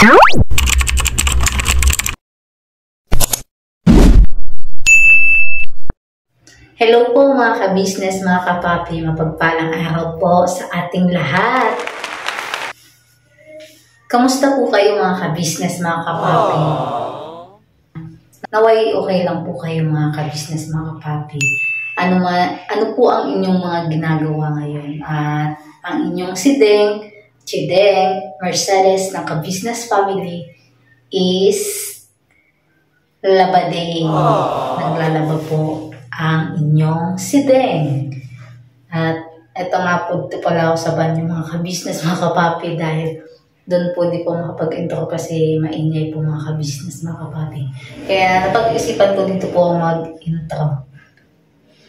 Hello po mga ka-business, mga kapapi, mapagpalang araw po sa ating lahat. Kamusta po kayo mga ka-business, mga kapapi? Naway okay lang po kayo mga ka-business, mga kapapi. Ano po ang inyong mga ginagawa ngayon? At ang inyong si Chideng, Mercedes ng ka-business family is labading. Naglalaba po ang inyong si Deng. At eto nga po, dito pala ako sa banyo mga ka-business, mga kapapi, dahil doon po di po makapag-intro kasi maingay po mga ka-business, mga kapapi. Kaya napag-isipan ko dito po mag-intro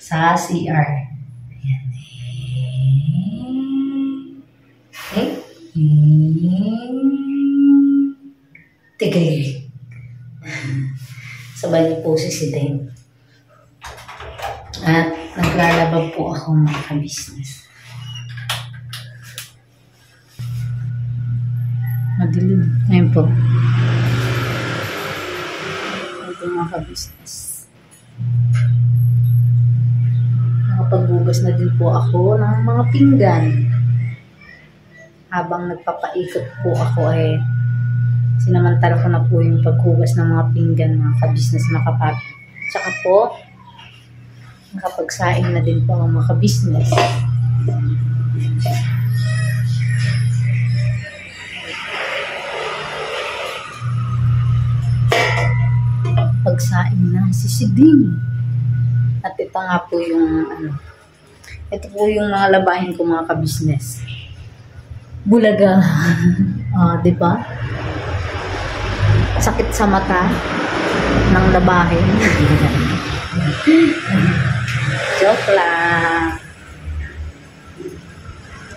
sa CR. Ayan. Tigay. Sa banyo po si Deng. At naglalaba po ako mga ka-business. Madilim. Ngayon po. Ito mga ka-business. Nakapagbugas na din po ako ng mga pinggan. Habang nagpapaikot po ako sinamantala ko na po yung paghugas ng mga pinggan mga ka-business, mga kapapi. Tsaka po, nakapagsaing na din po ang mga ka-business. Pagsaing na si Siding. At ito nga po yung ito po yung mga labahin ko mga ka-business. Bulaga. Di ba? Sakit sa mata ng labahin. Joke lang.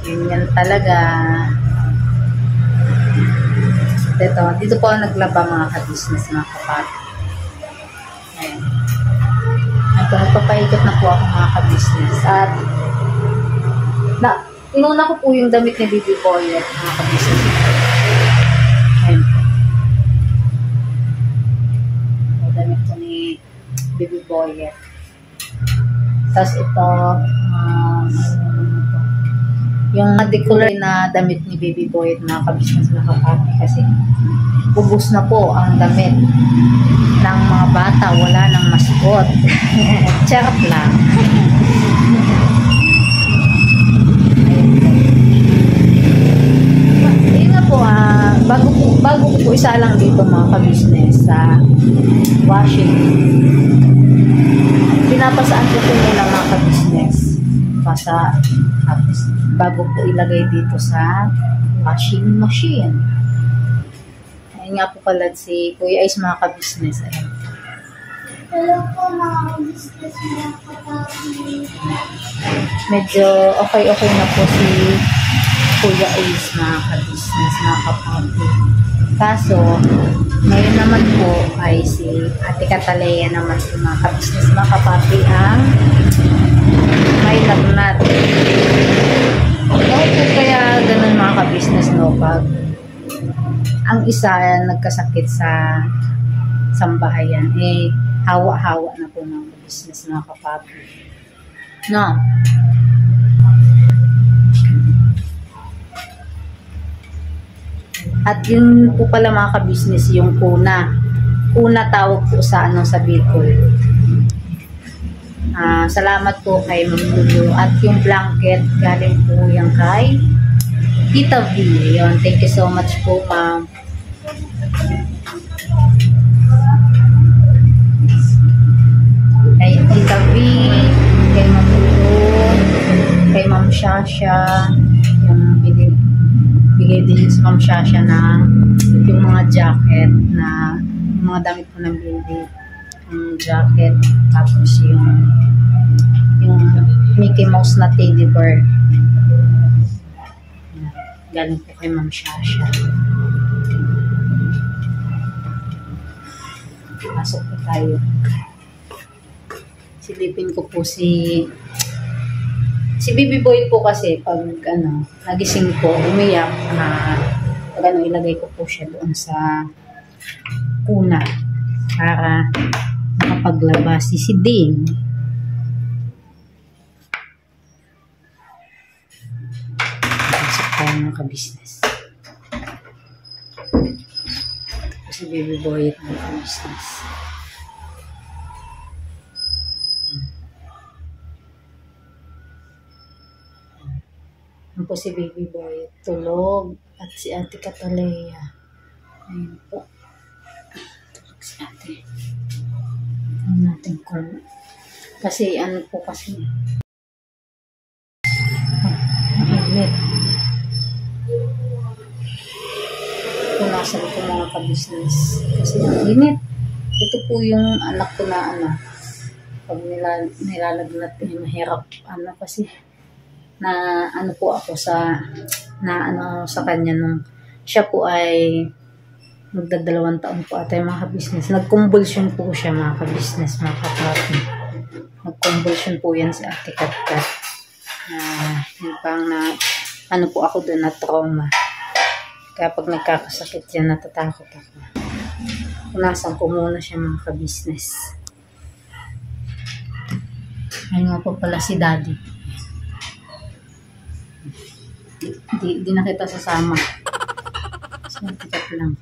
Yan talaga. Dito po ako naglaba mga ka-business, mga kapapi. Ayan. Nagpapaikot na po ako mga ka-business. At inuna ko po yung damit ni Baby Boy mga ka-business. Ayan po. Yung damit ko ni Baby Boy. Tapos ito, yung decolor na damit ni Baby Boy at mga ka-business, mga kapapi, kasi ubus na po ang damit ng mga bata, wala nang mascot. Charot lang. Ayun na po, bago po isa lang dito mga ka-business sa washing. Pinapasaan ko po muna mga ka-business bago po ilagay dito sa washing machine. Ayun nga po pala si Kuya Ice mga ka-business. Ayan. Hello po mga ka-business, mga kapatid. Medyo okay na po si Kuya Ace mga ka-business, mga kapatid. Kaso, ngayon naman po ay si Ate Catalea naman po mga ka-business, mga kapatid, ang may lagnat. Ano po kaya ganun mga ka-business, no? Pag ang isa nagkasakit sa sambahayan, hawa-hawa na po mga ka-business, mga kapatid. No? At yun po pala mga ka-business, yung kuna. Kuna tawag po sa sa Bicol. Salamat po kay Ma'am Lulu. At yung blanket, galing po yung kay Tita V. Yun, thank you so much po, Ma'am. Kay Tita V, kay Ma'am Lulu, kay Ma'am Shasha, yung bigay din sa Ma'am Shasha na yung mga jacket na yung mga damit ko ng baby, yung jacket, tapos yung Mickey Mouse na teddy bear. Galing po kay Ma'am Shasha. Pasok po tayo. Silipin ko po si Baby Boy po kasi pag nagising po, umiyak, Pag ano, ilagay ko po siya doon sa kuna para makapaglabas si Ding. Pasok tayo mga kabisnes. Si baby boy at mga kabisnes. Yan po si baby boy, tulog, at si ate Catalea. Ayun po. Tulog si ate. Tingnan natin kung, kasi ano po kasi, mainit. Punasan ko mga kabisnes. Kasi ang init. Ito po yung anak ko na ano, pag nilalagnat, mahirap ano kasi, na ano po ako sa kanya nung siya po ay magdadalawang taon po ata yung mga kabisnes. Nag-convulsion po siya mga kabisnes, mga kapapi. Nag-convulsion po yan sa ate Katkat. Yung pang na ano po ako doon na trauma. Kaya pag nagkakasakit yan, natatakot ako. Punasan ko muna siya mga kabisnes. Ayun nga po pala si daddy. Di na kita sasama. So, tikat lang.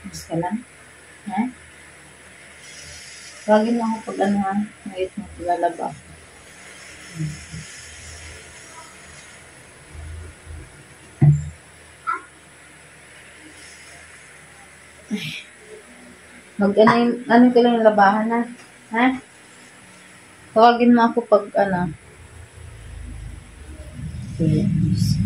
Mas ka lang? Ha? Lagi mo ako pag ano ha? Ngayon mo paglalaba. Ano ko lang yung labahan ha? Ha? Tawagin mo ako pag ano. Yes.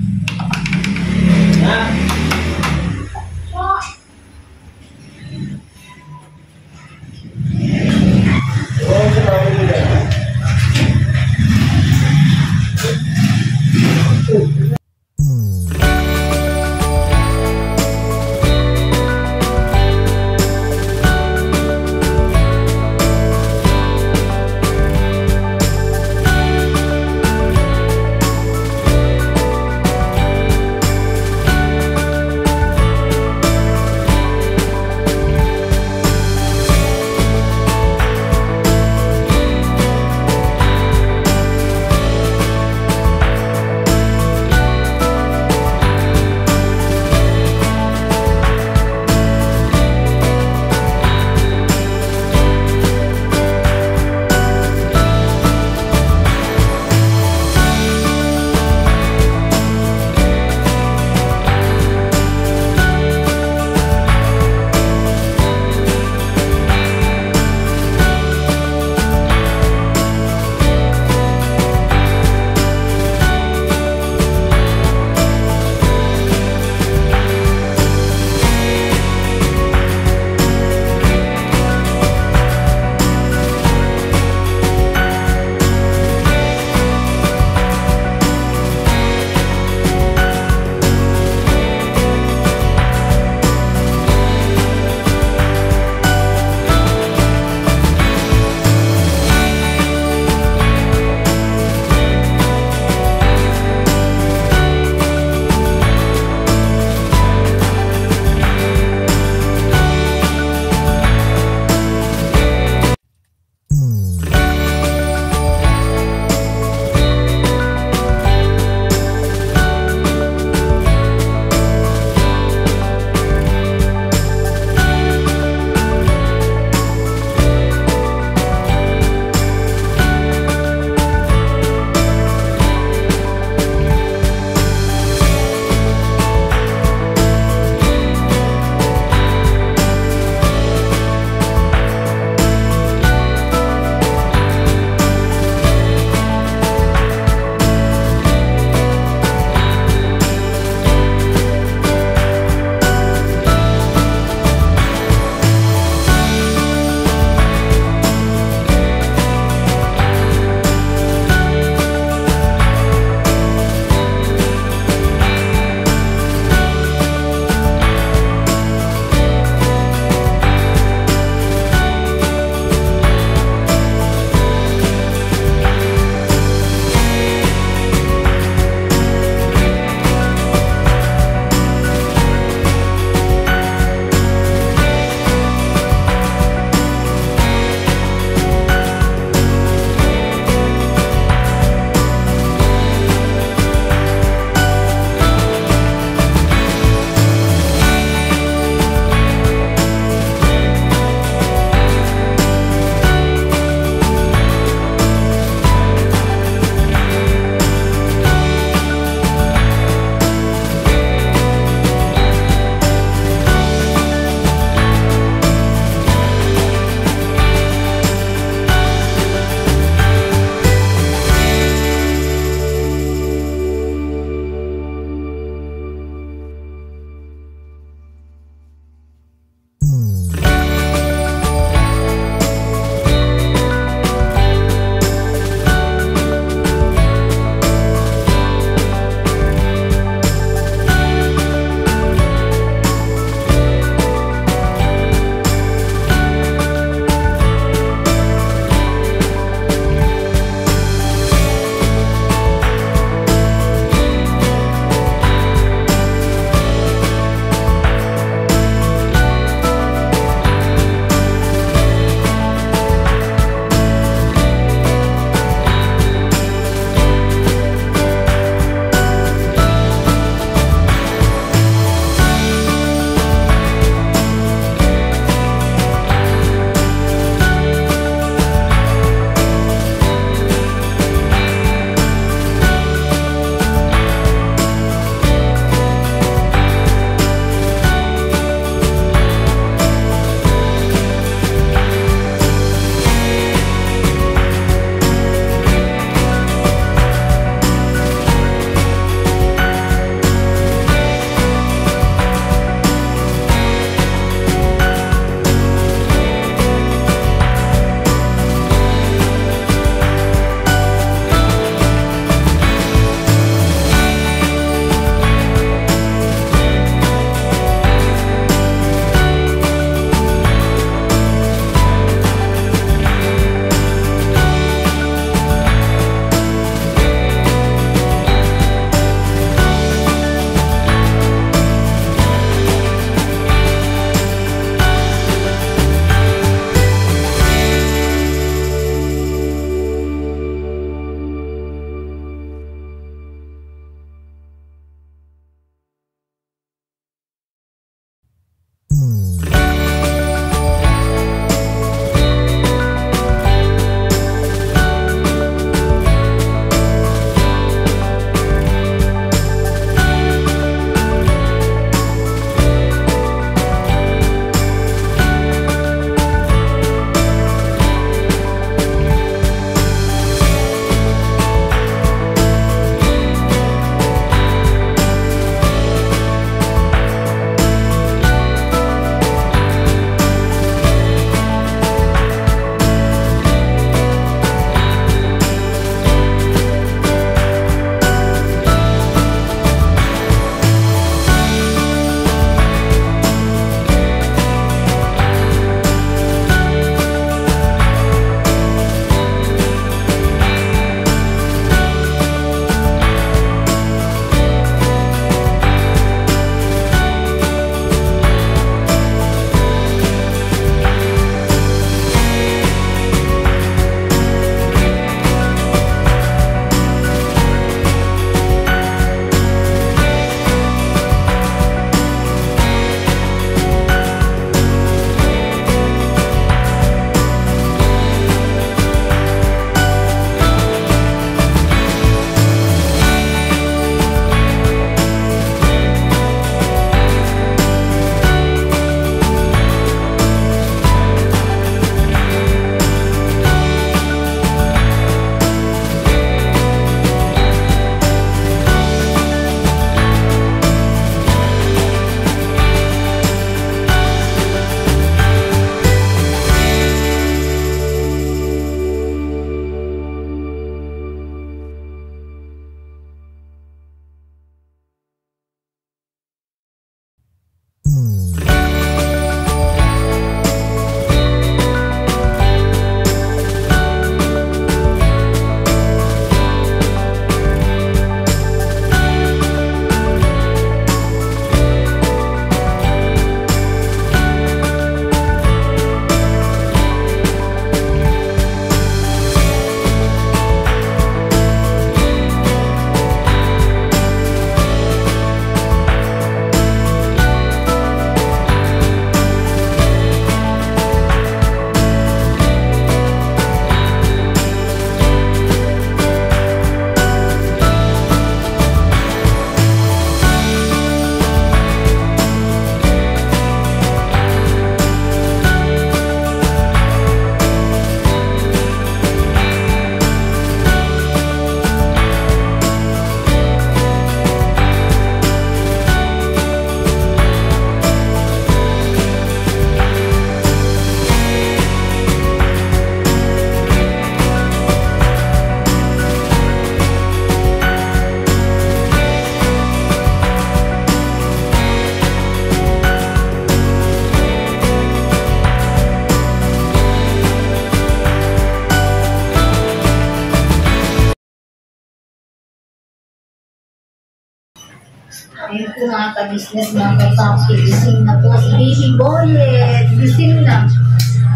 Ayun po mga ka-business, mga kapapi. Gising na po si Baby Boyet. Gising na.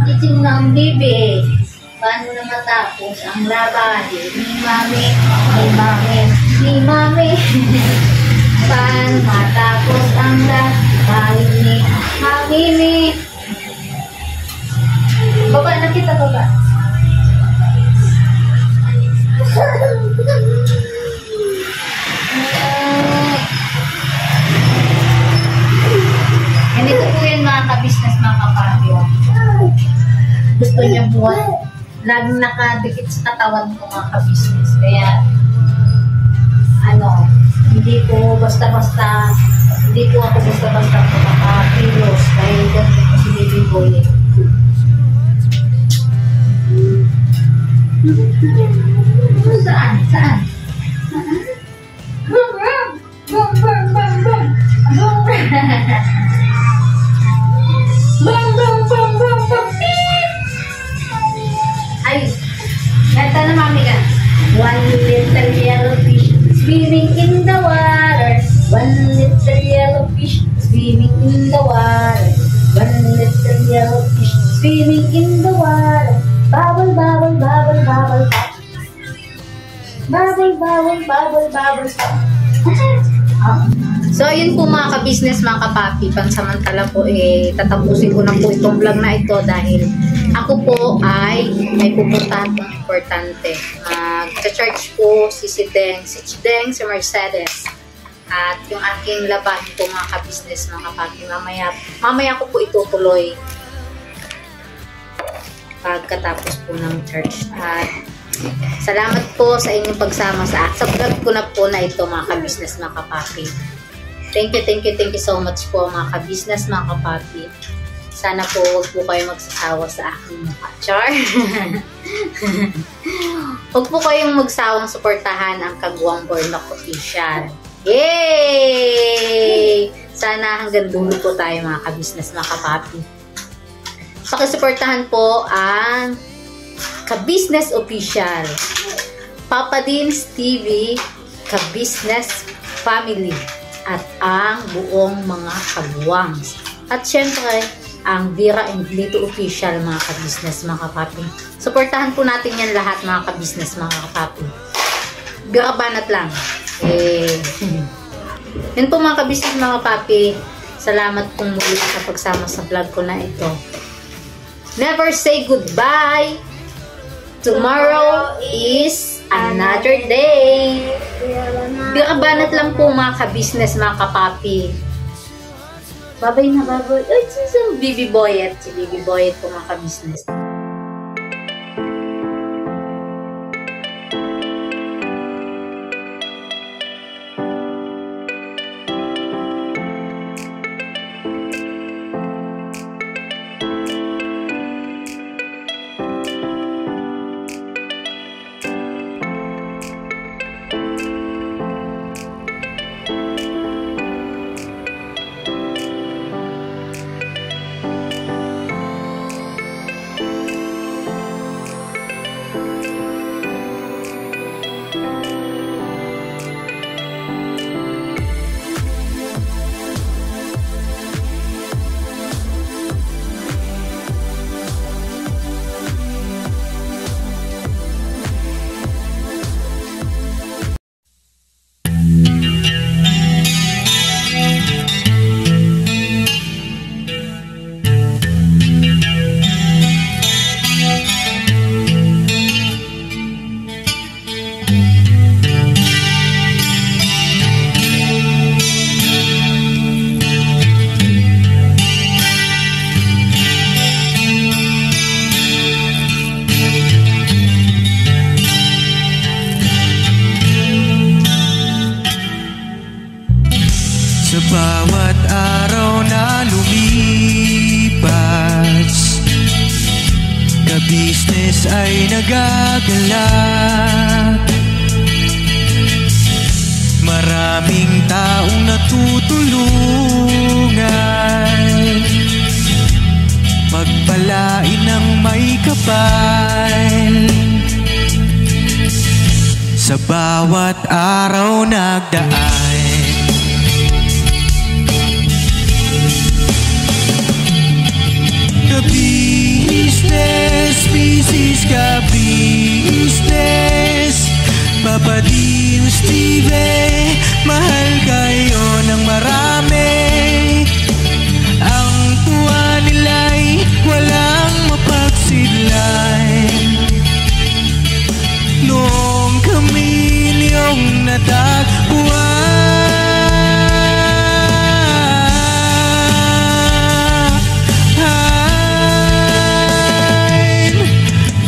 Gising na ang baby. Paano na matapos ang labahin ni Mami? Ni Mami. Ni Mami. Paano matapos ang labahin ni Mami? Baba na kita, baba. Ganito po yan mga ka-business, mga kapapi. Gusto niya buwan. Laging nakadikit sa katawan ko mga ka-business. Kaya, hindi po basta-basta, hindi po ako basta-basta kumakapilos. Dahil ganito po si Baby Boy. Saan? Saan? Bum, bum, bum, bum, bum, bum. Bum, bum, bum, bum, bum. Ay, kanta na mami ka. One little yellow fish swimming in the water. One little yellow fish swimming in the water. One little yellow fish swimming in the water. Bubble, bubble, bubble, bubble. Bubble, bubble, bubble, bubble. So, yun po mga ka-business, mga kapapi. Pansamantala po, tatapusin ko na po itong vlog na ito dahil ako po ay may pupuntahan pong importante. Ka-charge po si Deng, si Mercedes. At yung aking labahin po mga ka-business, mga kapapi. Mamaya ko po itutuloy pagkatapos po ng church. At salamat po sa inyong pagsama sa vlog ko na po na ito mga ka-business, mga kapapi. Thank you so much po mga ka-business, mga kapapi. Sana po huwag po kayo magsasawa sa aking mukha. Char! Huwag po kayong magsawang suportahan ang Kagwang Bornok Official. Yay! Sana hanggang dulo po tayo mga ka-business, mga kapapi. Pakisuportahan po ang Ka-Business Official, Papa Dins TV, Ka-Business Family, at ang buong mga kagwangs. At syempre, ang Vera and Lito Official, mga ka-business, mga kapapi. Suportahan po natin yan lahat, mga ka-business, mga kapapi. Garabanat lang. Yun po mga ka-business, mga kapapi. Salamat pong muli sa pagsama sa vlog ko na ito. Never say goodbye. Tomorrow is another day. Garabanat lang po mga ka-business, mga kapapi. Babay na babay. Ay, si Baby Boyet. Si Baby Boyet po mga ka-business. Sa bawat araw na lumipas, ka-business ay nagagalak. Maraming taong natutulungan, pagpalain ng may kapal. Sa bawat araw nagdaan, Mrs. Ka Business, Papa Din Steve, mahal kayo ng marami. Ang tuwa nila'y walang mapagsidlay. Noong kami niyong natagpuan,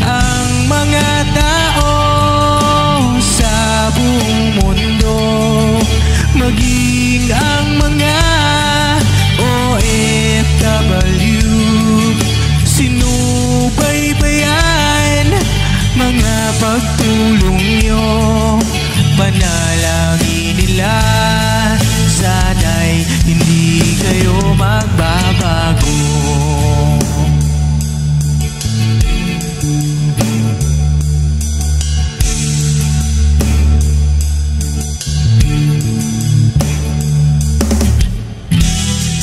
ang mga tao sa buong mundo, maging ang mga OFW, sinubaybayan mga pagtulong nyo. Panalangin nila, sana'y hindi kayo magbabago.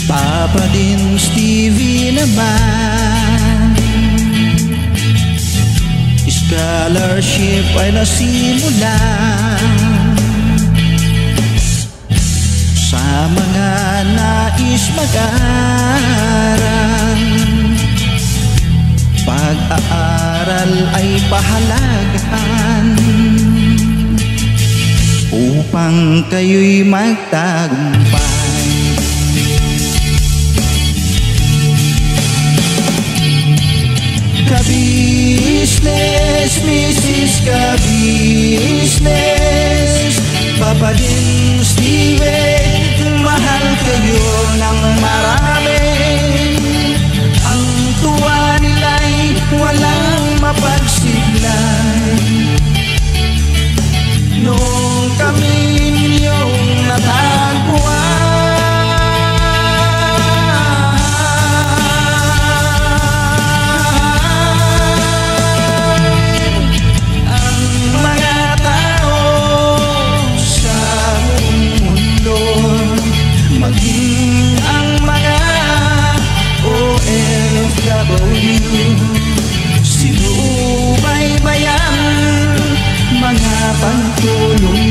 Papa Din Stevie naman, scholarship ay nasimula sa mga nais mag-aral. Pag-aaral ay pahalagahan upang kayo'y magtagumpay. Ka-business, Mrs. Ka Business, Papa Din Steve, mahal kayo ng marami. Ang tuwa nila'y walang mapagsiglay. Noong kami ninyong natagpuan, maging ang mga OFW, sinubaybayan mga pagtulong